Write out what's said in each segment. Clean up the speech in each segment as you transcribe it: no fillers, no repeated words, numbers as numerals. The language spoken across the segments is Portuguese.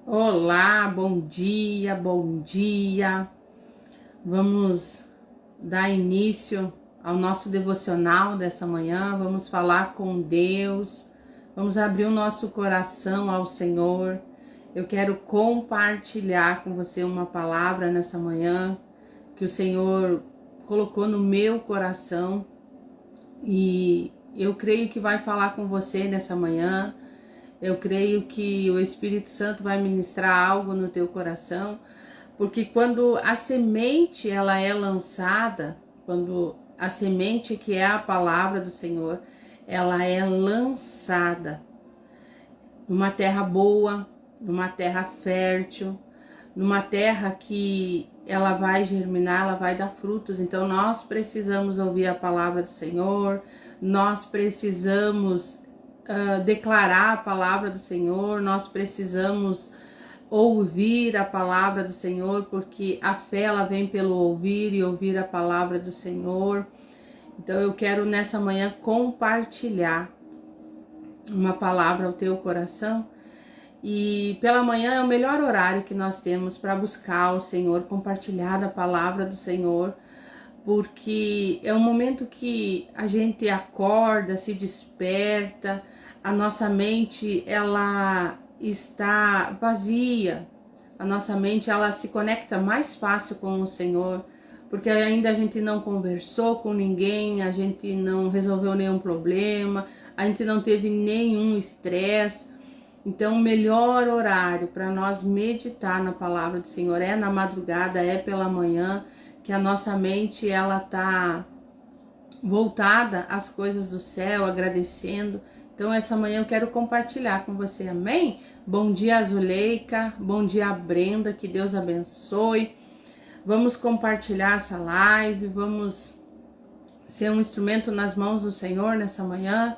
Olá, bom dia, bom dia. Vamos dar início ao nosso devocional dessa manhã. Vamos falar com Deus. Vamos abrir o nosso coração ao Senhor. Eu quero compartilhar com você uma palavra nessa manhã que o Senhor colocou no meu coração e eu creio que vai falar com você nessa manhã. Eu creio que o Espírito Santo vai ministrar algo no teu coração, porque quando a semente ela é lançada, quando a semente que é a palavra do Senhor, ela é lançada numa terra boa, numa terra fértil, numa terra que ela vai germinar, ela vai dar frutos. Então nós precisamos ouvir a palavra do Senhor, nós precisamos declarar a palavra do Senhor, nós precisamos ouvir a palavra do Senhor, porque a fé ela vem pelo ouvir e ouvir a palavra do Senhor. Então eu quero nessa manhã compartilhar uma palavra ao teu coração. E pela manhã é o melhor horário que nós temos para buscar o Senhor, compartilhar da palavra do Senhor, porque é um momento que a gente acorda, se desperta, a nossa mente ela está vazia, a nossa mente ela se conecta mais fácil com o Senhor, porque ainda a gente não conversou com ninguém, a gente não resolveu nenhum problema, a gente não teve nenhum estresse. Então o melhor horário para nós meditar na palavra do Senhor é na madrugada, é pela manhã, que a nossa mente ela tá voltada às coisas do céu, agradecendo. Então essa manhã eu quero compartilhar com você, amém? Bom dia, Zuleika, bom dia, Brenda, que Deus abençoe. Vamos compartilhar essa live, vamos ser um instrumento nas mãos do Senhor nessa manhã.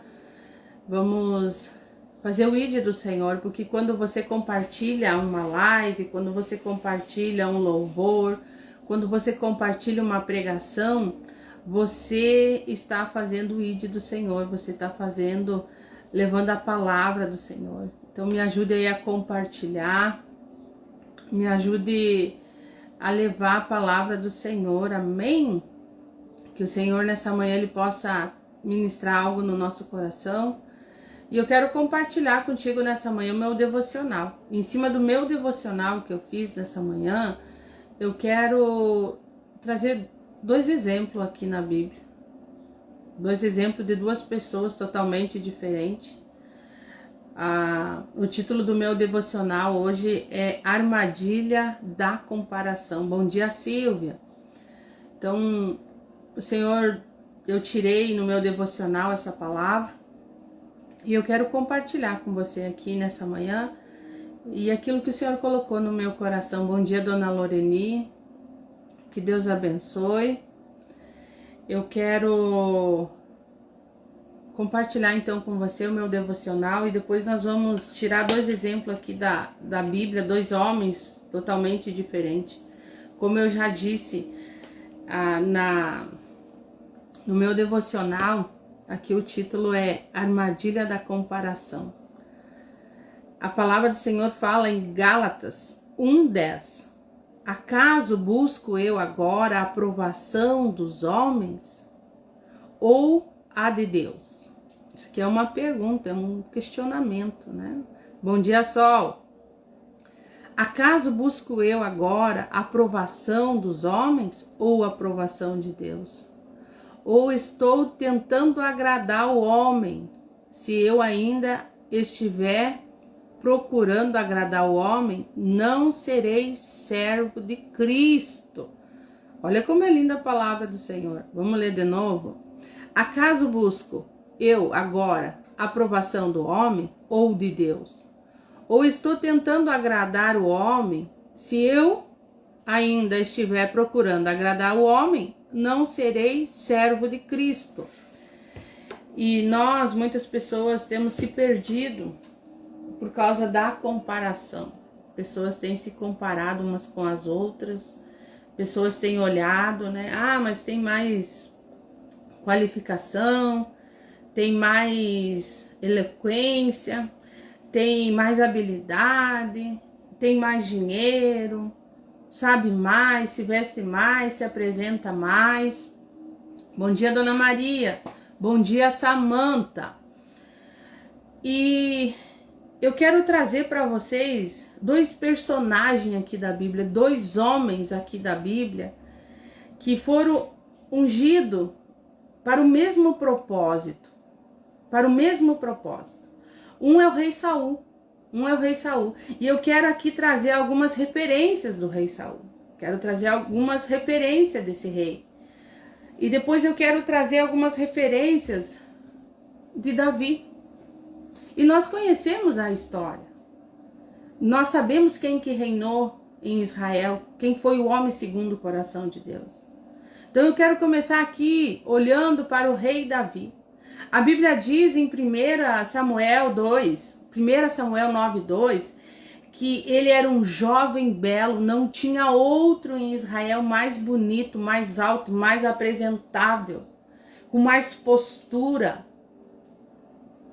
Vamos fazer o ID do Senhor, porque quando você compartilha uma live, quando você compartilha um louvor, quando você compartilha uma pregação, você está fazendo o ID do Senhor, você está levando a palavra do Senhor. Então me ajude aí a compartilhar, me ajude a levar a palavra do Senhor, amém? Que o Senhor nessa manhã ele possa ministrar algo no nosso coração. E eu quero compartilhar contigo nessa manhã o meu devocional. Em cima do meu devocional que eu fiz nessa manhã, eu quero trazer dois exemplos aqui na Bíblia. Dois exemplos de duas pessoas totalmente diferentes. O título do meu devocional hoje é Armadilha da Comparação. Bom dia, Silvia. Então, o Senhor, eu tirei no meu devocional essa palavra. E eu quero compartilhar com você aqui nessa manhã e aquilo que o Senhor colocou no meu coração. Bom dia, Dona Loreni, que Deus abençoe. Eu quero compartilhar então com você o meu devocional e depois nós vamos tirar dois exemplos aqui da Bíblia, dois homens totalmente diferentes. Como eu já disse no meu devocional, aqui o título é Armadilha da Comparação. A palavra do Senhor fala em Gálatas 1:10. Acaso busco eu agora a aprovação dos homens ou a de Deus? Isso aqui é uma pergunta, é um questionamento, né? Bom dia, Sol. Acaso busco eu agora a aprovação dos homens ou a aprovação de Deus? Ou estou tentando agradar o homem? Se eu ainda estiver procurando agradar o homem, não serei servo de Cristo. Olha como é linda a palavra do Senhor. Vamos ler de novo? Acaso busco eu agora a aprovação do homem ou de Deus? Ou estou tentando agradar o homem? Se eu ainda estiver procurando agradar o homem, não serei servo de Cristo. E nós, muitas pessoas, temos se perdido por causa da comparação. Pessoas têm se comparado umas com as outras, pessoas têm olhado, né? Ah, mas tem mais qualificação, tem mais eloquência, tem mais habilidade, tem mais dinheiro, sabe mais, se veste mais, se apresenta mais. Bom dia, Dona Maria. Bom dia, Samanta. E eu quero trazer para vocês dois personagens aqui da Bíblia, dois homens aqui da Bíblia, que foram ungidos para o mesmo propósito. Para o mesmo propósito. Um é o rei Saul. E eu quero aqui trazer algumas referências do rei Saul. Quero trazer algumas referências desse rei. E depois eu quero trazer algumas referências de Davi. E nós conhecemos a história. Nós sabemos quem que reinou em Israel, quem foi o homem segundo o coração de Deus. Então eu quero começar aqui olhando para o rei Davi. A Bíblia diz em 1 Samuel 9:2, que ele era um jovem belo, não tinha outro em Israel mais bonito, mais alto, mais apresentável, com mais postura,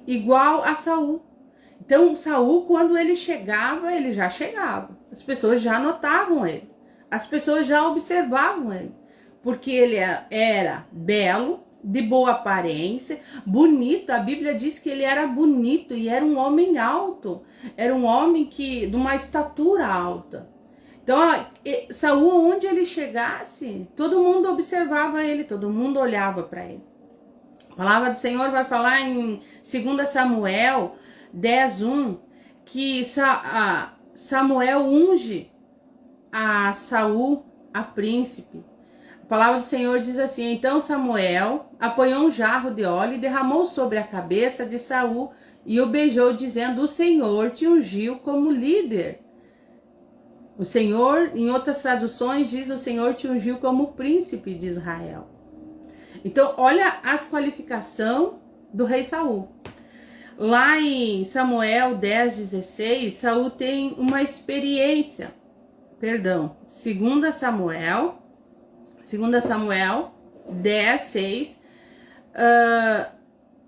igual a Saul. Então Saul, quando ele chegava, ele já chegava. As pessoas já notavam ele, as pessoas já observavam ele, porque ele era belo, de boa aparência, bonito. A Bíblia diz que ele era bonito e era um homem alto, era um homem de uma estatura alta. Então, Saul, onde ele chegasse, todo mundo observava ele, todo mundo olhava para ele. A palavra do Senhor vai falar em 2 Samuel 10:1 que Samuel unge a Saul a príncipe. A palavra do Senhor diz assim: então Samuel apanhou um jarro de óleo e derramou sobre a cabeça de Saul e o beijou, dizendo: o Senhor te ungiu como líder. O Senhor, em outras traduções, diz: o Senhor te ungiu como príncipe de Israel. Então, olha as qualificações do rei Saul. Lá em Samuel 10:16, Saul tem uma experiência. 2 Samuel 10:6,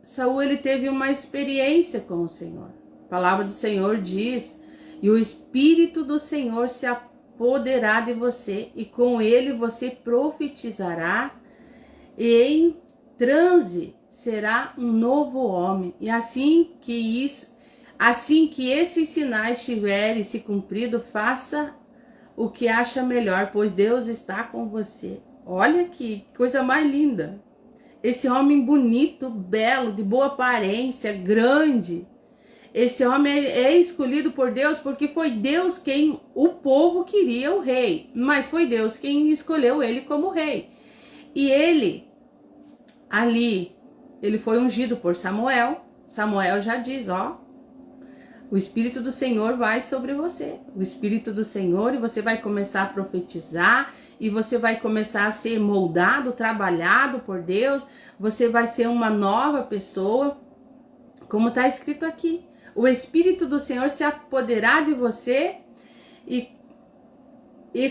Saul ele teve uma experiência com o Senhor. A palavra do Senhor diz: e o Espírito do Senhor se apoderará de você, e com ele você profetizará, e em transe será um novo homem. E assim que esses sinais tiverem se cumprido, faça o que acha melhor, pois Deus está com você. Olha que coisa mais linda. Esse homem bonito, belo, de boa aparência, grande. Esse homem é escolhido por Deus porque foi Deus quem o povo queria o rei. Mas foi Deus quem escolheu ele como rei. E ele foi ungido por Samuel. Samuel já diz, o Espírito do Senhor vai sobre você. O Espírito do Senhor, e você vai começar a profetizar, e você vai começar a ser moldado, trabalhado por Deus. Você vai ser uma nova pessoa, como está escrito aqui. O Espírito do Senhor se apoderará de você, e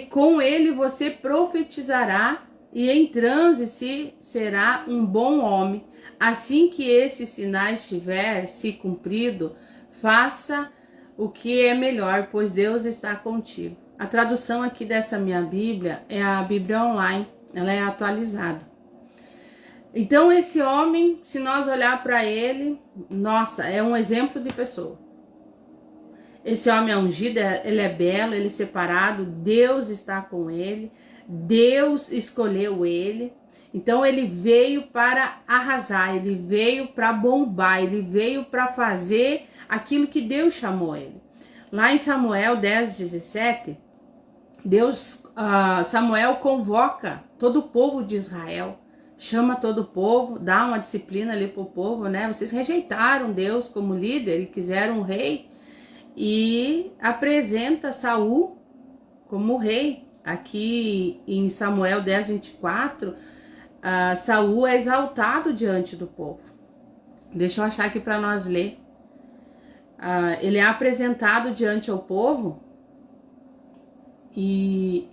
com ele você profetizará, e em transe será um bom homem. Assim que esses sinais tiver se cumprido, faça o que é melhor, pois Deus está contigo. A tradução aqui dessa minha Bíblia é a Bíblia online, ela é atualizada. Então esse homem, se nós olhar para ele, nossa, é um exemplo de pessoa. Esse homem é ungido, ele é belo, ele é separado, Deus está com ele, Deus escolheu ele. Então ele veio para arrasar, ele veio para bombar, ele veio para fazer aquilo que Deus chamou ele. Lá em Samuel 10:17, Samuel convoca todo o povo de Israel, chama todo o povo, dá uma disciplina ali para o povo, né? Vocês rejeitaram Deus como líder e quiseram um rei, e apresenta Saul como rei. Aqui em Samuel 10:24, Saul é exaltado diante do povo. Deixa eu achar aqui para nós ler. Ele é apresentado diante ao povo e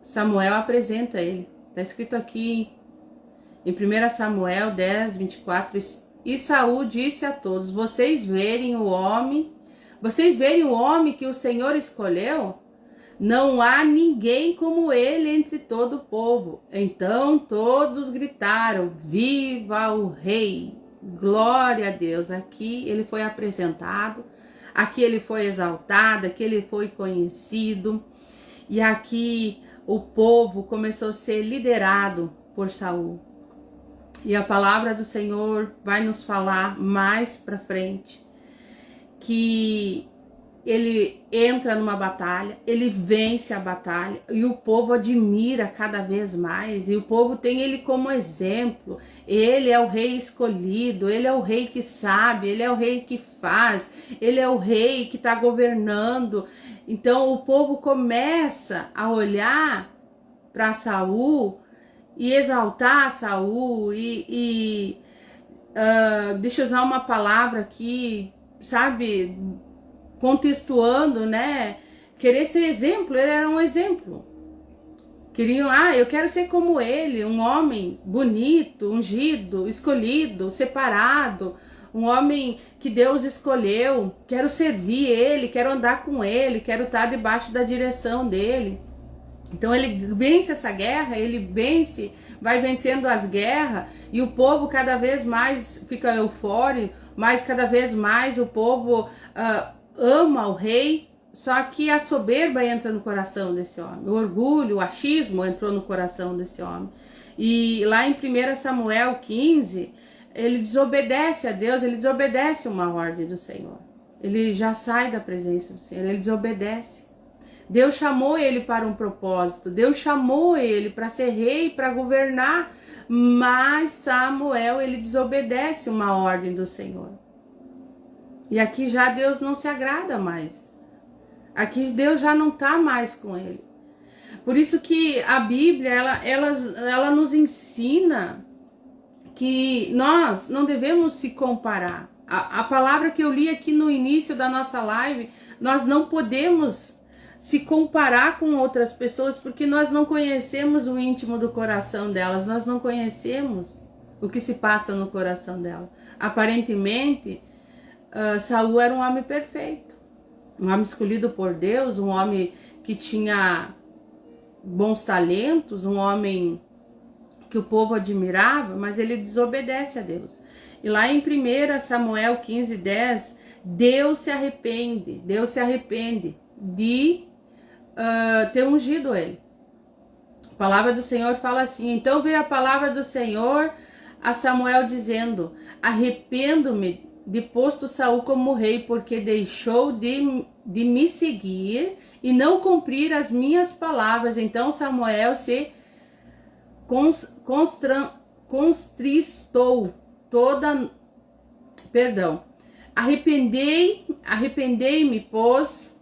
Samuel apresenta ele. Está escrito aqui em 1 Samuel 10:24, e Saul disse a todos: vocês verem o homem, Vocês verem o homem que o Senhor escolheu? Não há ninguém como ele entre todo o povo. Então todos gritaram: viva o rei! Glória a Deus! Aqui ele foi apresentado, aqui ele foi exaltado, aqui ele foi conhecido, e aqui o povo começou a ser liderado por Saul. E a palavra do Senhor vai nos falar mais para frente que ele entra numa batalha, ele vence a batalha e o povo admira cada vez mais, e o povo tem ele como exemplo. Ele é o rei escolhido, ele é o rei que sabe, ele é o rei que faz, ele é o rei que está governando. Então o povo começa a olhar para Saul e exaltar Saul deixa eu usar uma palavra aqui, sabe, contextuando, né? Querer ser exemplo, ele era um exemplo. Queriam, eu quero ser como ele, um homem bonito, ungido, escolhido, separado, um homem que Deus escolheu, quero servir ele, quero andar com ele, quero estar debaixo da direção dele. Então ele vence essa guerra, vai vencendo as guerras, e o povo cada vez mais fica eufórico, mas cada vez mais o povo ama o rei. Só que a soberba entra no coração desse homem, o orgulho, o achismo entrou no coração desse homem. E lá em 1 Samuel 15, ele desobedece a Deus, ele desobedece uma ordem do Senhor. Ele já sai da presença do Senhor, ele desobedece. Deus chamou ele para um propósito, Deus chamou ele para ser rei, para governar, mas Samuel, ele desobedece uma ordem do Senhor. E aqui já Deus não se agrada mais. Aqui Deus já não está mais com ele. Por isso que a Bíblia, ela nos ensina que nós não devemos se comparar. A palavra que eu li aqui no início da nossa live, nós não podemos se comparar com outras pessoas, porque nós não conhecemos o íntimo do coração delas, nós não conhecemos o que se passa no coração dela. Aparentemente, Saul era um homem perfeito, um homem escolhido por Deus, um homem que tinha bons talentos, um homem que o povo admirava, mas ele desobedece a Deus. E lá em 1 Samuel 15:10, Deus se arrepende de ter ungido ele. A palavra do Senhor fala assim: então veio a palavra do Senhor a Samuel dizendo: arrependo-me de posto Saul como rei, porque deixou de me seguir e não cumprir as minhas palavras. Então Samuel se contristou arrependei-me, pois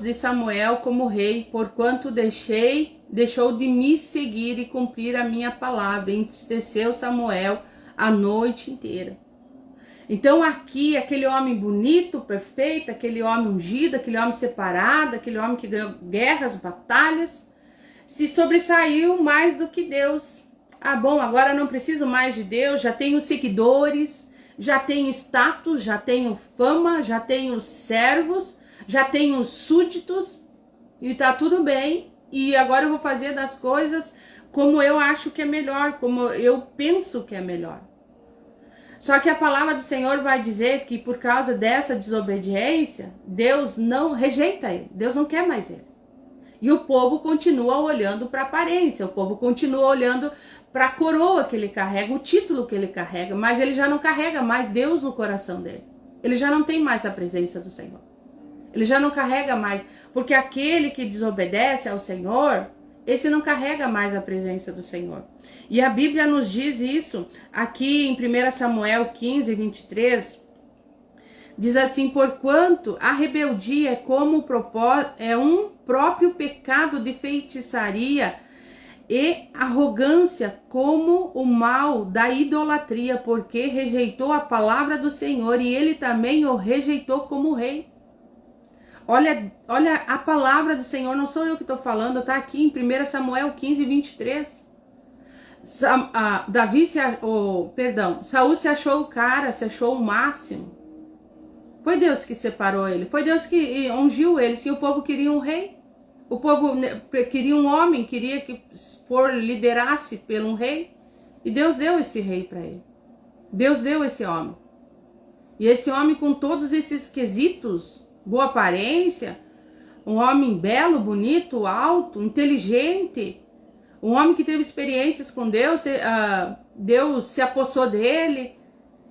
de Samuel como rei, porquanto deixou de me seguir e cumprir a minha palavra. E entristeceu Samuel a noite inteira. Então aqui, aquele homem bonito, perfeito, aquele homem ungido, aquele homem separado, aquele homem que ganhou guerras, batalhas, se sobressaiu mais do que Deus. Bom, agora não preciso mais de Deus, já tenho seguidores, já tenho status, já tenho fama, já tenho servos, já tenho súditos, e tá tudo bem, e agora eu vou fazer das coisas como eu acho que é melhor, como eu penso que é melhor. Só que a palavra do Senhor vai dizer que por causa dessa desobediência, Deus não rejeita ele, Deus não quer mais ele. E o povo continua olhando para a aparência, o povo continua olhando para a coroa que ele carrega, o título que ele carrega, mas ele já não carrega mais Deus no coração dele. Ele já não tem mais a presença do Senhor. Ele já não carrega mais, porque aquele que desobedece ao Senhor, esse não carrega mais a presença do Senhor. E a Bíblia nos diz isso aqui em 1 Samuel 15:23, diz assim: porquanto a rebeldia é um próprio pecado de feitiçaria, e arrogância como o mal da idolatria, porque rejeitou a palavra do Senhor, e ele também o rejeitou como rei. Olha a palavra do Senhor, não sou eu que estou falando, está aqui em 1 Samuel 15:23. Saul se achou o cara, se achou o máximo. Foi Deus que separou ele. Foi Deus que ungiu ele. Se o povo queria um rei, o povo queria um homem, queria que liderasse pelo um rei. E Deus deu esse rei para ele. Deus deu esse homem. E esse homem com todos esses quesitos, boa aparência, um homem belo, bonito, alto, inteligente, um homem que teve experiências com Deus, Deus se apossou dele,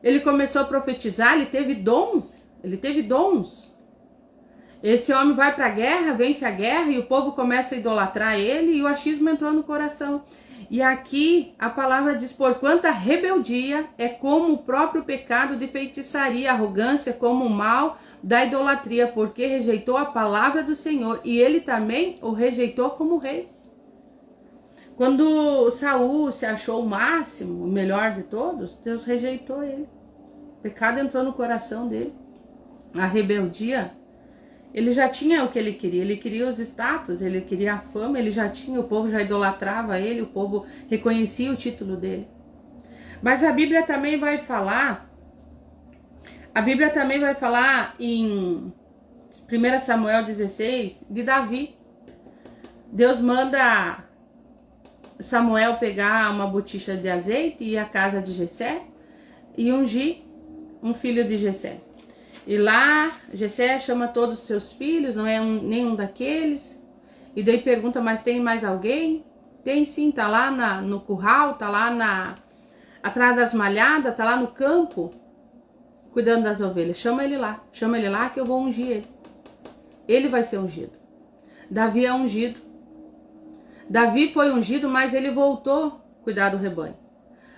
ele começou a profetizar, ele teve dons. Esse homem vai para a guerra, vence a guerra e o povo começa a idolatrar ele e o achismo entrou no coração. E aqui a palavra diz, porquanto a rebeldia é como o próprio pecado de feitiçaria, arrogância como o mal da idolatria, porque rejeitou a palavra do Senhor e ele também o rejeitou como rei. Quando Saul se achou o máximo, o melhor de todos, Deus rejeitou ele. O pecado entrou no coração dele. A rebeldia, ele já tinha o que ele queria os status, ele queria a fama, ele já tinha, o povo já idolatrava ele, o povo reconhecia o título dele. Mas a Bíblia também vai falar em 1 Samuel 16, de Davi. Deus manda Samuel pegar uma botija de azeite e ir à casa de Jessé e ungir um filho de Jessé. E lá, Jessé chama todos os seus filhos, não é nenhum daqueles. E daí pergunta, mas tem mais alguém? Tem sim, tá lá no curral, tá lá atrás das malhadas, tá lá no campo, cuidando das ovelhas. Chama ele lá que eu vou ungir ele. Ele vai ser ungido. Davi é ungido. Davi foi ungido, mas ele voltou a cuidar do rebanho.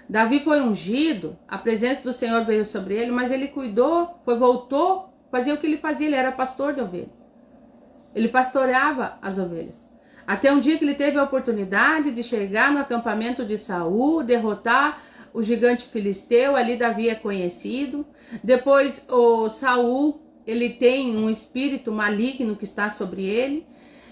Davi foi ungido, a presença do Senhor veio sobre ele, mas ele voltou, fazia o que ele fazia, ele era pastor de ovelhas. Ele pastoreava as ovelhas. Até um dia que ele teve a oportunidade de chegar no acampamento de Saul, derrotar o gigante filisteu, ali Davi é conhecido. Depois o Saul, ele tem um espírito maligno que está sobre ele,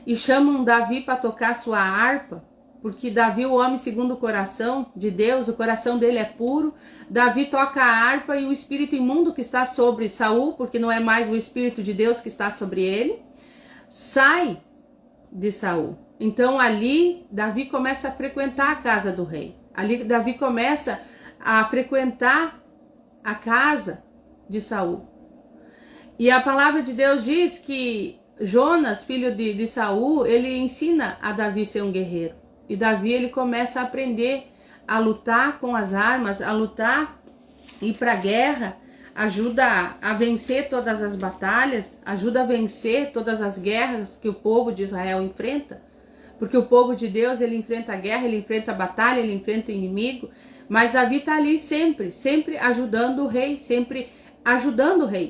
e chamam Davi para tocar sua harpa, porque Davi, o homem segundo o coração de Deus, o coração dele é puro. Davi toca a harpa e o espírito imundo que está sobre Saul, porque não é mais o espírito de Deus que está sobre ele, sai de Saul. Então ali Davi começa a frequentar a casa do rei. Ali Davi começa a frequentar a casa de Saul. E a palavra de Deus diz que Jonas, filho de Saul, ele ensina a Davi ser um guerreiro. E Davi, ele começa a aprender a lutar com as armas, a lutar, ir para a guerra, ajuda a vencer todas as batalhas, ajuda a vencer todas as guerras que o povo de Israel enfrenta. Porque o povo de Deus, ele enfrenta a guerra, ele enfrenta a batalha, ele enfrenta o inimigo. Mas Davi está ali sempre ajudando o rei,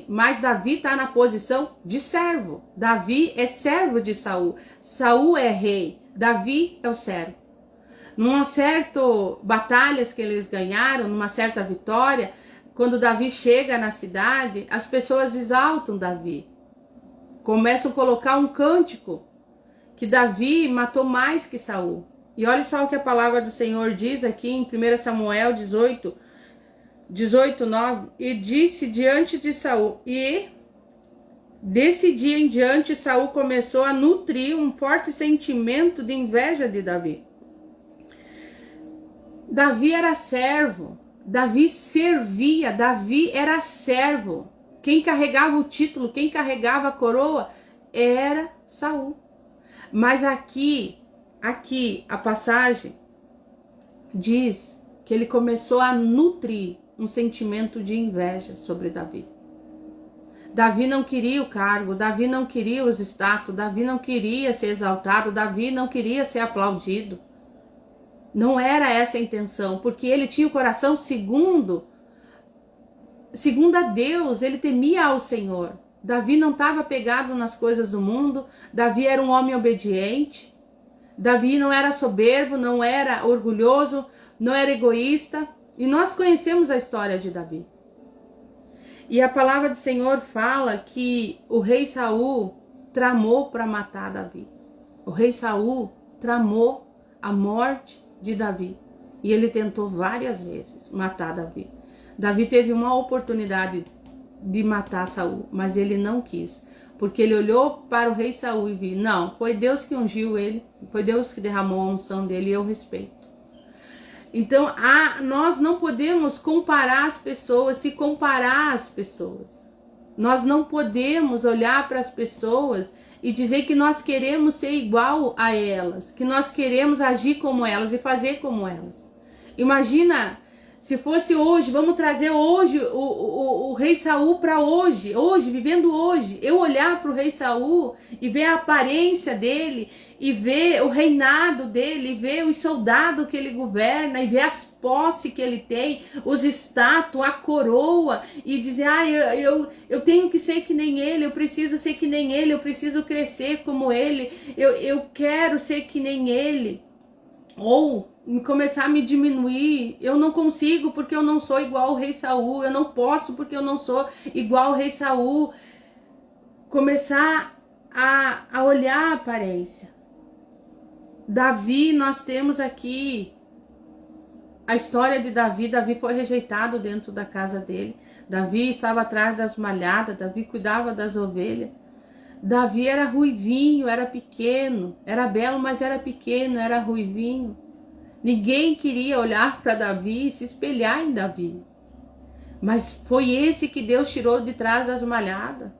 mas Davi está na posição de servo. Davi é servo de Saul. Saul é rei. Davi é o servo. Numa certa batalhas que eles ganharam, numa certa vitória, quando Davi chega na cidade, as pessoas exaltam Davi. Começam a colocar um cântico que Davi matou mais que Saul. E olha só o que a palavra do Senhor diz aqui em 1 Samuel 18:9, e disse diante de Saul, e desse dia em diante Saul começou a nutrir um forte sentimento de inveja de Davi. Davi era servo, Davi servia, Davi era servo. Quem carregava o título, quem carregava a coroa era Saul. Mas aqui a passagem diz que ele começou a nutrir um sentimento de inveja sobre Davi. Davi não queria o cargo, Davi não queria os status, Davi não queria ser exaltado, Davi não queria ser aplaudido. Não era essa a intenção, porque ele tinha o coração segundo a Deus, ele temia ao Senhor. Davi não estava pegado nas coisas do mundo, Davi era um homem obediente, Davi não era soberbo, não era orgulhoso, não era egoísta, e nós conhecemos a história de Davi. E a palavra do Senhor fala que o rei Saul tramou para matar Davi. O rei Saul tramou a morte de Davi. E ele tentou várias vezes matar Davi. Davi teve uma oportunidade de matar Saul, mas ele não quis, porque ele olhou para o rei Saul e viu, não, foi Deus que ungiu ele, foi Deus que derramou a unção dele, e eu respeito. Então, nós não podemos comparar as pessoas, se comparar às pessoas. Nós não podemos olhar para as pessoas e dizer que nós queremos ser igual a elas, que nós queremos agir como elas e fazer como elas. Imagina se fosse hoje, vamos trazer hoje o rei Saul para hoje, vivendo hoje. Eu olhar para o rei Saul e ver a aparência dele, e ver o reinado dele, e ver os soldados que ele governa, e ver as posses que ele tem, os status, a coroa, e dizer, eu tenho que ser que nem ele, eu preciso ser que nem ele, eu preciso crescer como ele, eu quero ser que nem ele. Ou começar a me diminuir, eu não consigo porque eu não sou igual ao rei Saul, eu não posso porque eu não sou igual ao rei Saul. Começar a olhar a aparência. Davi, nós temos aqui a história de Davi. Davi foi rejeitado dentro da casa dele. Davi estava atrás das malhadas, Davi cuidava das ovelhas. Davi era ruivinho, era pequeno, era belo, mas era pequeno, era ruivinho. Ninguém queria olhar para Davi e se espelhar em Davi. Mas foi esse que Deus tirou de trás das malhadas.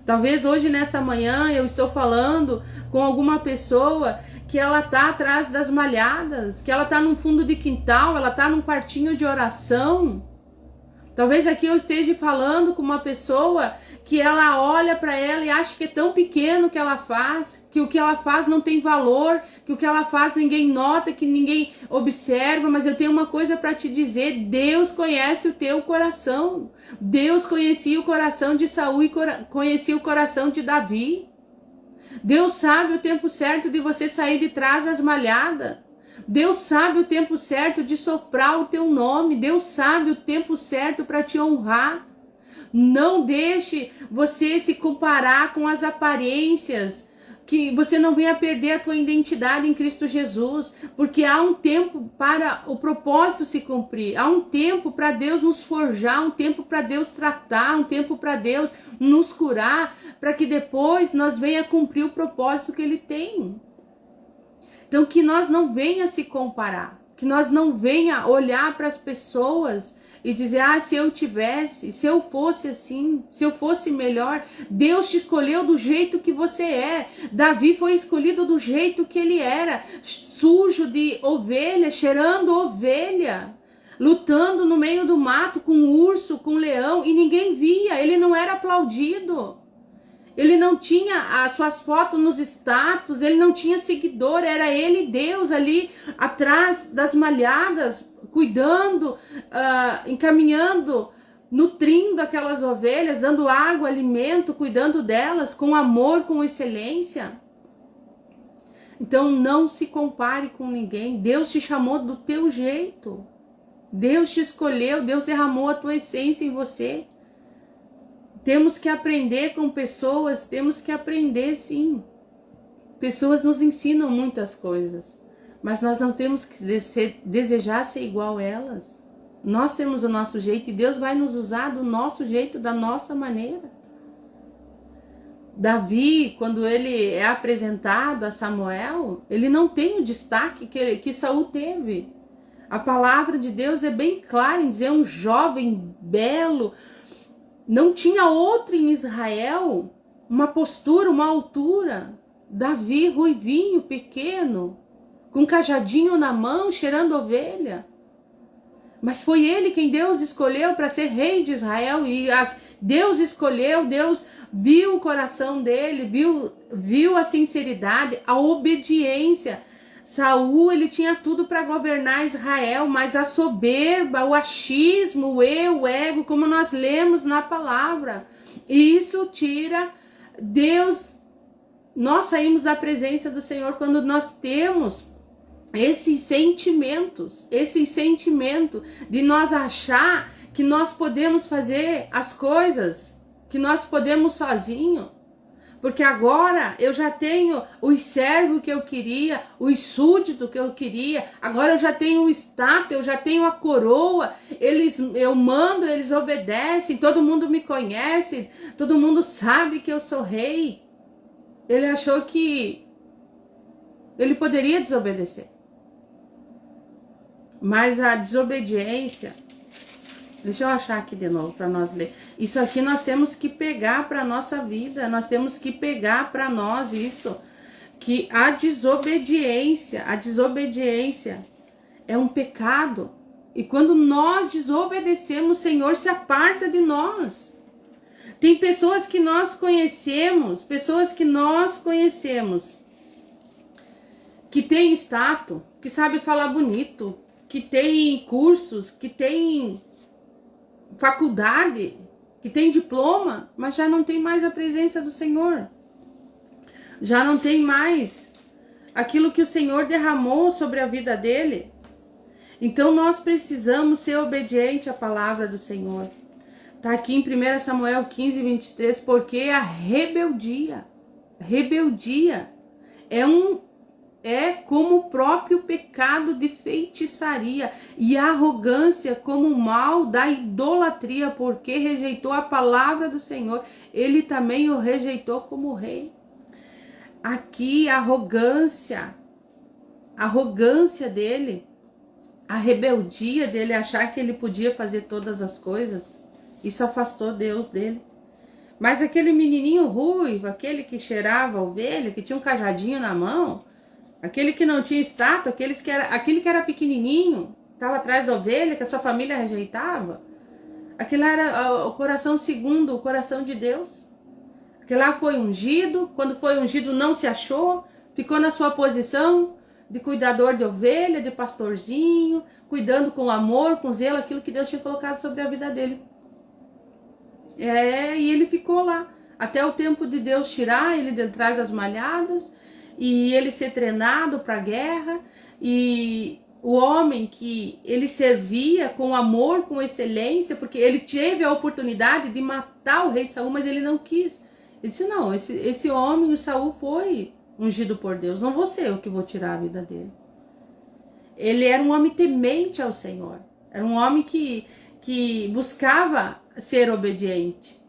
Talvez hoje nessa manhã eu estou falando com alguma pessoa que ela está atrás das malhadas, que ela está num fundo de quintal, ela está num quartinho de oração. Talvez aqui eu esteja falando com uma pessoa que ela olha para ela e acha que é tão pequeno o que ela faz, que o que ela faz não tem valor, que o que ela faz ninguém nota, que ninguém observa, mas eu tenho uma coisa para te dizer, Deus conhece o teu coração. Deus conhecia o coração de Saul e conhecia o coração de Davi. Deus sabe o tempo certo de você sair de trás das malhadas. Deus sabe o tempo certo de soprar o teu nome. Deus sabe o tempo certo para te honrar. Não deixe você se comparar com as aparências, que você não venha perder a tua identidade em Cristo Jesus, porque há um tempo para o propósito se cumprir, há um tempo para Deus nos forjar, um tempo para Deus tratar, um tempo para Deus nos curar, para que depois nós venha cumprir o propósito que Ele tem. Então que nós não venha se comparar, que nós não venha olhar para as pessoas e dizer, se eu tivesse, se eu fosse assim, se eu fosse melhor. Deus te escolheu do jeito que você é. Davi foi escolhido do jeito que ele era, sujo de ovelha, cheirando ovelha, lutando no meio do mato com urso, com leão, e ninguém via, ele não era aplaudido. Ele não tinha as suas fotos nos status, ele não tinha seguidor, era ele, Deus, ali atrás das malhadas, cuidando, encaminhando, nutrindo aquelas ovelhas, dando água, alimento, cuidando delas com amor, com excelência. Então não se compare com ninguém. Deus te chamou do teu jeito. Deus te escolheu, Deus derramou a tua essência em você. Temos que aprender com pessoas, temos que aprender sim. Pessoas nos ensinam muitas coisas, mas nós não temos que desejar ser igual a elas. Nós temos o nosso jeito e Deus vai nos usar do nosso jeito, da nossa maneira. Davi, quando ele é apresentado a Samuel, ele não tem o destaque que Saul teve. A palavra de Deus é bem clara em dizer um jovem belo. Não tinha outro em Israel, uma postura, uma altura. Davi, ruivinho, pequeno, com cajadinho na mão, cheirando ovelha. Mas foi ele quem Deus escolheu para ser rei de Israel. E Deus escolheu, Deus viu o coração dele, viu a sinceridade, a obediência. Saul, ele tinha tudo para governar Israel, mas a soberba, o achismo, o eu, o ego, como nós lemos na palavra, isso tira Deus. Nós saímos da presença do Senhor quando nós temos esse sentimento de nós achar que nós podemos fazer as coisas, que nós podemos sozinho. Porque agora eu já tenho os servos que eu queria, os súditos que eu queria, agora eu já tenho o status, eu já tenho a coroa, eu mando, eles obedecem, todo mundo me conhece, todo mundo sabe que eu sou rei. Ele achou que ele poderia desobedecer. Mas a desobediência... Deixa eu achar aqui de novo para nós ler. Isso aqui nós temos que pegar para a nossa vida. Nós temos que pegar para nós isso. Que a desobediência é um pecado. E quando nós desobedecemos, o Senhor se aparta de nós. Tem pessoas que nós conhecemos, que tem status, que sabe falar bonito, que tem cursos, que tem faculdade, que tem diploma, mas já não tem mais a presença do Senhor. Já não tem mais aquilo que o Senhor derramou sobre a vida dele. Então nós precisamos ser obedientes à palavra do Senhor. Está aqui em 1 Samuel 15, 23, porque a rebeldia é como o próprio pecado de feitiçaria, e a arrogância como o mal da idolatria, porque rejeitou a palavra do Senhor, ele também o rejeitou como rei. Aqui a arrogância dele, a rebeldia dele, achar que ele podia fazer todas as coisas, isso afastou Deus dele. Mas aquele menininho ruivo, aquele que cheirava a ovelha, que tinha um cajadinho na mão, aquele que não tinha estátua, aquele que era pequenininho, estava atrás da ovelha, que a sua família rejeitava, aquele era o coração segundo o coração de Deus. Aquele lá foi ungido, quando foi ungido não se achou, ficou na sua posição de cuidador de ovelha, de pastorzinho, cuidando com amor, com zelo, aquilo que Deus tinha colocado sobre a vida dele. E ele ficou lá, até o tempo de Deus tirar ele de trás das malhadas, e ele ser treinado para a guerra, e o homem que ele servia com amor, com excelência, porque ele teve a oportunidade de matar o rei Saul, mas ele não quis. Ele disse, não, esse homem, o Saul, foi ungido por Deus, não vou ser eu que vou tirar a vida dele. Ele era um homem temente ao Senhor, era um homem que buscava ser obediente.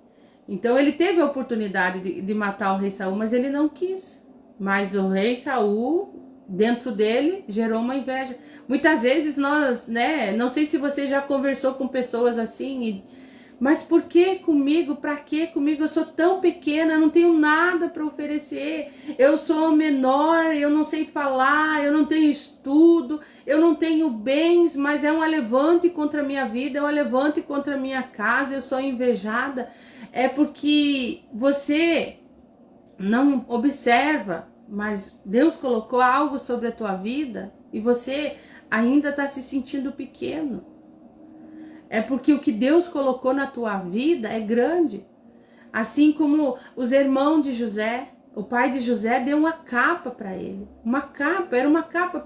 Então ele teve a oportunidade de matar o rei Saul, mas ele não quis. Mas o rei Saul, dentro dele, gerou uma inveja. Muitas vezes nós, não sei se você já conversou com pessoas assim, mas por que comigo? Para que comigo? Eu sou tão pequena, não tenho nada para oferecer. Eu sou menor, eu não sei falar, eu não tenho estudo, eu não tenho bens, mas é um alevante contra a minha vida, é um alevante contra a minha casa, eu sou invejada. É porque você não observa, mas Deus colocou algo sobre a tua vida e você ainda está se sentindo pequeno. É porque o que Deus colocou na tua vida é grande. Assim como os irmãos de José, o pai de José deu uma capa para ele. Uma capa, era uma capa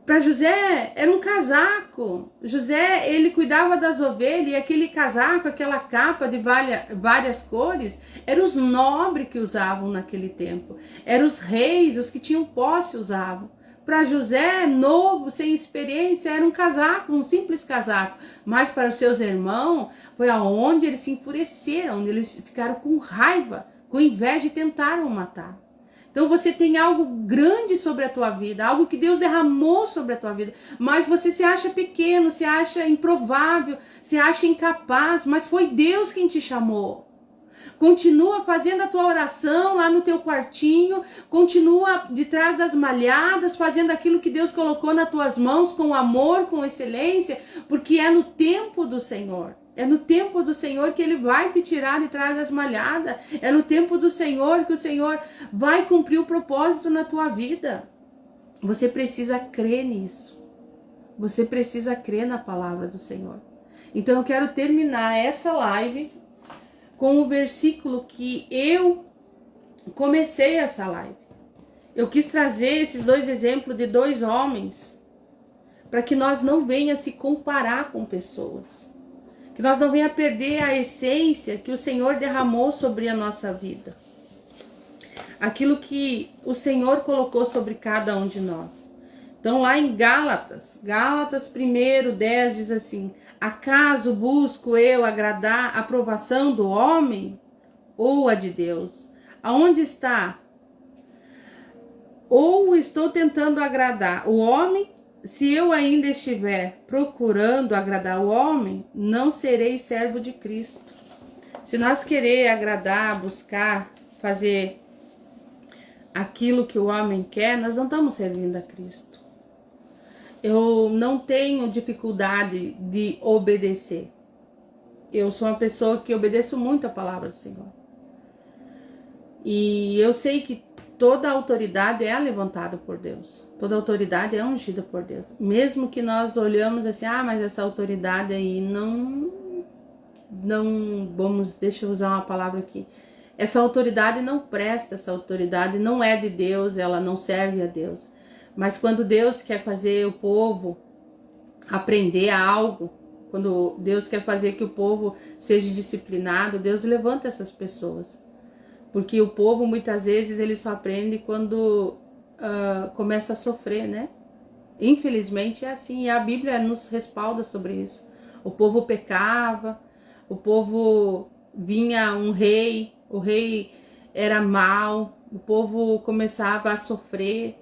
para José, era um casaco. José, ele cuidava das ovelhas, e aquele casaco, aquela capa de várias cores, eram os nobres que usavam naquele tempo. Eram os reis, os que tinham posse usavam. Para José, novo, sem experiência, era um casaco, um simples casaco. Mas para os seus irmãos, foi aonde eles se enfureceram, onde eles ficaram com raiva, com inveja e tentaram o matar. Então você tem algo grande sobre a tua vida, algo que Deus derramou sobre a tua vida, mas você se acha pequeno, se acha improvável, se acha incapaz, mas foi Deus quem te chamou. Continua fazendo a tua oração lá no teu quartinho, continua de trás das malhadas, fazendo aquilo que Deus colocou nas tuas mãos com amor, com excelência, porque é no tempo do Senhor. É no tempo do Senhor que Ele vai te tirar de trás das malhadas. É no tempo do Senhor que o Senhor vai cumprir o propósito na tua vida. Você precisa crer nisso. Você precisa crer na palavra do Senhor. Então eu quero terminar essa live com o versículo que eu comecei essa live. Eu quis trazer esses dois exemplos de dois homens para que nós não venha se comparar com pessoas. Que nós não venha perder a essência que o Senhor derramou sobre a nossa vida. aquilo que o Senhor colocou sobre cada um de nós. Então lá em Gálatas 1:10 diz assim: acaso busco eu agradar a aprovação do homem ou a de Deus? Aonde está? Ou estou tentando agradar o homem? Se eu ainda estiver procurando agradar o homem, não serei servo de Cristo. Se nós querer agradar, buscar, fazer aquilo que o homem quer, nós não estamos servindo a Cristo. Eu não tenho dificuldade de obedecer. Eu sou uma pessoa que obedeço muito a palavra do Senhor. E eu sei que toda autoridade é levantada por Deus. Toda autoridade é ungida por Deus. Mesmo que nós olhamos assim, mas essa autoridade aí deixa eu usar uma palavra aqui. Essa autoridade não presta, essa autoridade não é de Deus, ela não serve a Deus. Mas quando Deus quer fazer o povo aprender algo, quando Deus quer fazer que o povo seja disciplinado, Deus levanta essas pessoas. Porque o povo, muitas vezes, ele só aprende quando começa a sofrer, né? Infelizmente é assim, e a Bíblia nos respalda sobre isso. O povo pecava, o povo vinha um rei, o rei era mau, o povo começava a sofrer,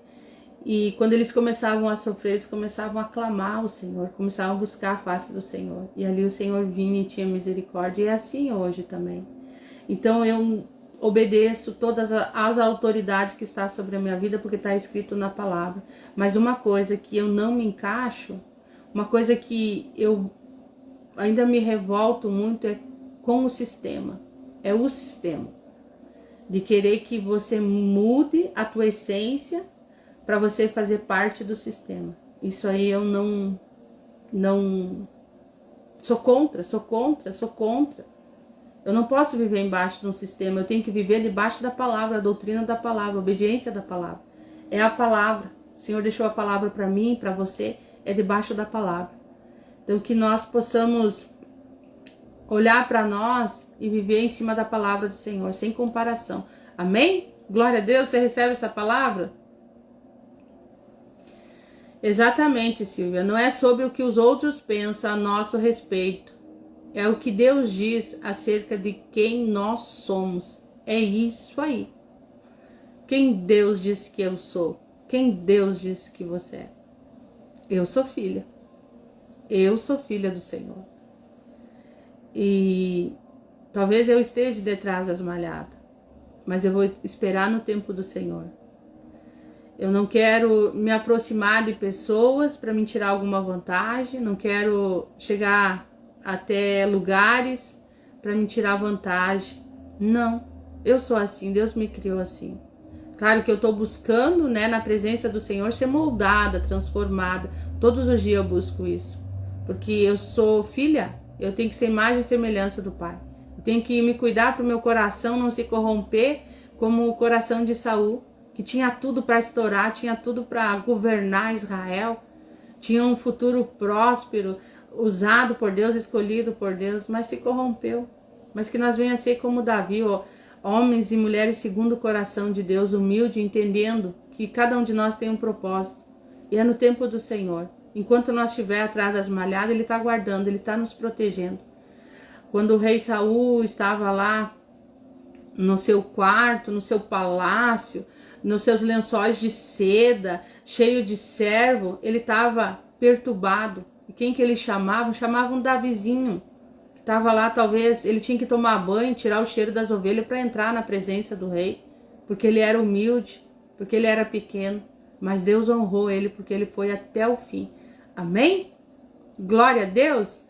e quando eles começavam a sofrer, eles começavam a clamar ao Senhor, começavam a buscar a face do Senhor, e ali o Senhor vinha e tinha misericórdia, e é assim hoje também. Então eu obedeço todas as autoridades que está sobre a minha vida, porque está escrito na palavra. Mas uma coisa que eu não me encaixo, uma coisa que eu ainda me revolto muito é com o sistema. É o sistema. De querer que você mude a tua essência para você fazer parte do sistema. Isso aí eu não sou contra. Eu não posso viver embaixo de um sistema, eu tenho que viver debaixo da palavra, a doutrina da palavra, a obediência da palavra. É a palavra. O Senhor deixou a palavra para mim, para você, é debaixo da palavra. Então que nós possamos olhar para nós e viver em cima da palavra do Senhor, sem comparação. Amém? Glória a Deus, você recebe essa palavra? Exatamente, Silvia. Não é sobre o que os outros pensam a nosso respeito. É o que Deus diz acerca de quem nós somos. É isso aí. Quem Deus diz que eu sou? Quem Deus diz que você é? Eu sou filha. Eu sou filha do Senhor. E talvez eu esteja detrás das malhadas, mas eu vou esperar no tempo do Senhor. Eu não quero me aproximar de pessoas para me tirar alguma vantagem, não quero chegar até lugares para me tirar vantagem. Não, eu sou assim, Deus me criou assim. Claro que eu estou buscando, né, na presença do Senhor, ser moldada, transformada. Todos os dias eu busco isso. Porque eu sou filha, eu tenho que ser imagem e semelhança do Pai. Eu tenho que me cuidar para o meu coração não se corromper como o coração de Saul, que tinha tudo para estourar, tinha tudo para governar Israel, tinha um futuro próspero, usado por Deus, escolhido por Deus, mas se corrompeu. Mas que nós venhamos a ser como Davi, homens e mulheres segundo o coração de Deus, humilde, entendendo que cada um de nós tem um propósito. E é no tempo do Senhor. Enquanto nós estiver atrás das malhadas, Ele está guardando, Ele está nos protegendo. Quando o rei Saul estava lá no seu quarto, no seu palácio, nos seus lençóis de seda, cheio de servo, ele estava perturbado. E quem que ele chamava? Chamava um Davizinho, que estava lá, talvez ele tinha que tomar banho, tirar o cheiro das ovelhas para entrar na presença do rei, porque ele era humilde, porque ele era pequeno, mas Deus honrou ele porque ele foi até o fim. Amém? Glória a Deus!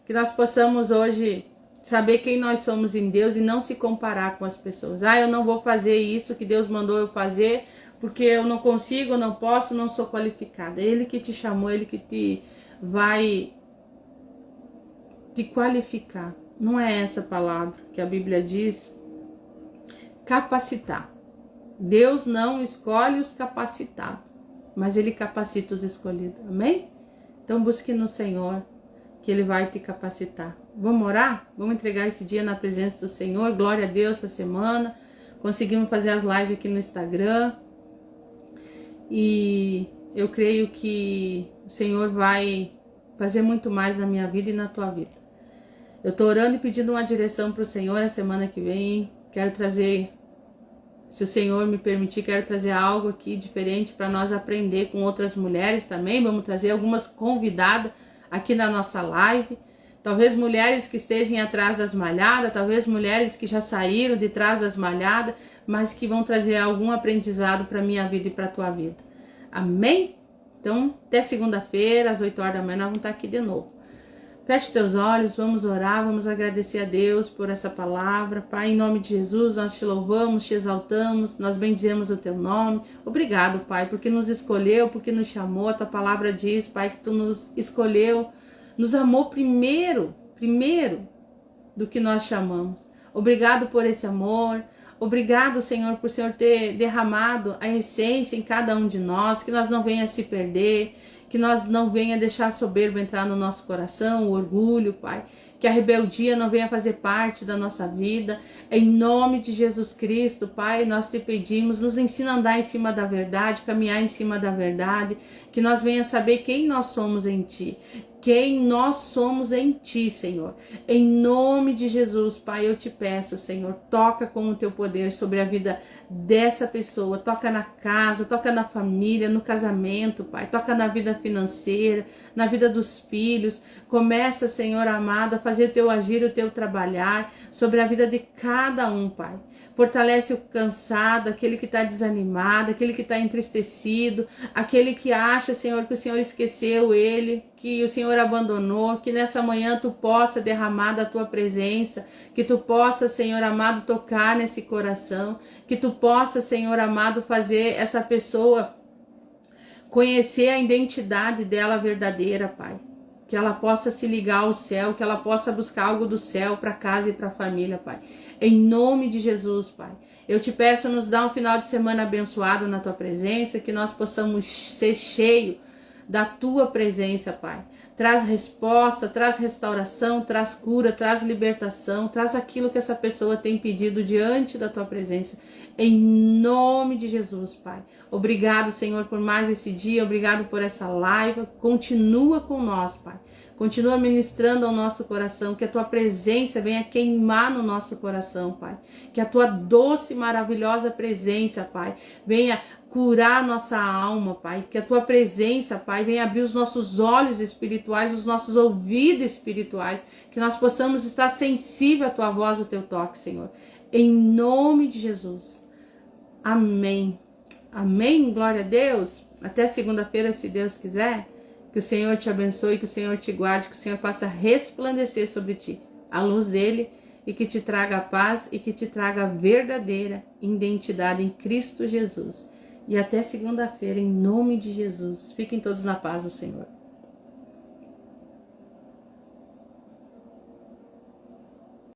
Que nós possamos hoje saber quem nós somos em Deus e não se comparar com as pessoas. Eu não vou fazer isso que Deus mandou eu fazer, porque eu não consigo, não posso, não sou qualificada. É Ele que te chamou, Ele que te vai te qualificar. Não é essa palavra que a Bíblia diz, capacitar. Deus não escolhe os capacitados, mas Ele capacita os escolhidos. Amém? Então busque no Senhor, que Ele vai te capacitar. Vamos orar? Vamos entregar esse dia na presença do Senhor. Glória a Deus essa semana. conseguimos fazer as lives aqui no Instagram. E eu creio que o Senhor vai fazer muito mais na minha vida e na tua vida. Eu estou orando e pedindo uma direção para o Senhor a semana que vem. Quero trazer, se o Senhor me permitir, quero trazer algo aqui diferente para nós aprender com outras mulheres também. Vamos trazer algumas convidadas aqui na nossa live. Talvez mulheres que estejam atrás das malhadas, talvez mulheres que já saíram de trás das malhadas, mas que vão trazer algum aprendizado para a minha vida e para a tua vida. Amém? Então, até segunda-feira, às 8 horas da manhã, nós vamos estar aqui de novo. Feche teus olhos, vamos orar, vamos agradecer a Deus por essa palavra. Pai, em nome de Jesus, nós te louvamos, te exaltamos, nós bendizemos o teu nome. Obrigado, Pai, porque nos escolheu, porque nos chamou. A tua palavra diz, Pai, que tu nos escolheu, nos amou primeiro do que nós chamamos. Obrigado por esse amor. Obrigado, Senhor, por o Senhor ter derramado a essência em cada um de nós, que nós não venha se perder, que nós não venha deixar a soberba entrar no nosso coração, o orgulho, Pai, que a rebeldia não venha fazer parte da nossa vida. Em nome de Jesus Cristo, Pai, nós te pedimos, nos ensina a andar em cima da verdade, caminhar em cima da verdade, que nós venha saber quem nós somos em Ti. Quem nós somos em Ti, Senhor. Em nome de Jesus, Pai, eu te peço, Senhor, toca com o Teu poder sobre a vida dessa pessoa, toca na casa, toca na família, no casamento, Pai, toca na vida financeira, na vida dos filhos. Começa, Senhor amado, a fazer o Teu agir, o Teu trabalhar sobre a vida de cada um, Pai. Fortalece o cansado, aquele que está desanimado, aquele que está entristecido, aquele que acha, Senhor, que o Senhor esqueceu ele, que o Senhor abandonou, que nessa manhã Tu possa derramar da Tua presença, que Tu possa, Senhor amado, tocar nesse coração, que Tu possa, Senhor amado, fazer essa pessoa conhecer a identidade dela verdadeira, Pai. Que ela possa se ligar ao céu, que ela possa buscar algo do céu para casa e para a família, Pai. Em nome de Jesus, Pai. Eu te peço, nos dá um final de semana abençoado na Tua presença, que nós possamos ser cheios da Tua presença, Pai. Traz resposta, traz restauração, traz cura, traz libertação, traz aquilo que essa pessoa tem pedido diante da Tua presença. Em nome de Jesus, Pai. Obrigado, Senhor, por mais esse dia, obrigado por essa live. Continua com nós, Pai. Continua ministrando ao nosso coração, que a Tua presença venha queimar no nosso coração, Pai. Que a Tua doce e maravilhosa presença, Pai, venha curar nossa alma, Pai. Que a Tua presença, Pai, venha abrir os nossos olhos espirituais, os nossos ouvidos espirituais, que nós possamos estar sensível à Tua voz, ao Teu toque, Senhor. Em nome de Jesus. Amém. Amém. Glória a Deus. Até segunda-feira, se Deus quiser. Que o Senhor te abençoe, que o Senhor te guarde, que o Senhor possa resplandecer sobre ti a luz dele e que te traga a paz e que te traga a verdadeira identidade em Cristo Jesus. E até segunda-feira, em nome de Jesus. Fiquem todos na paz do Senhor.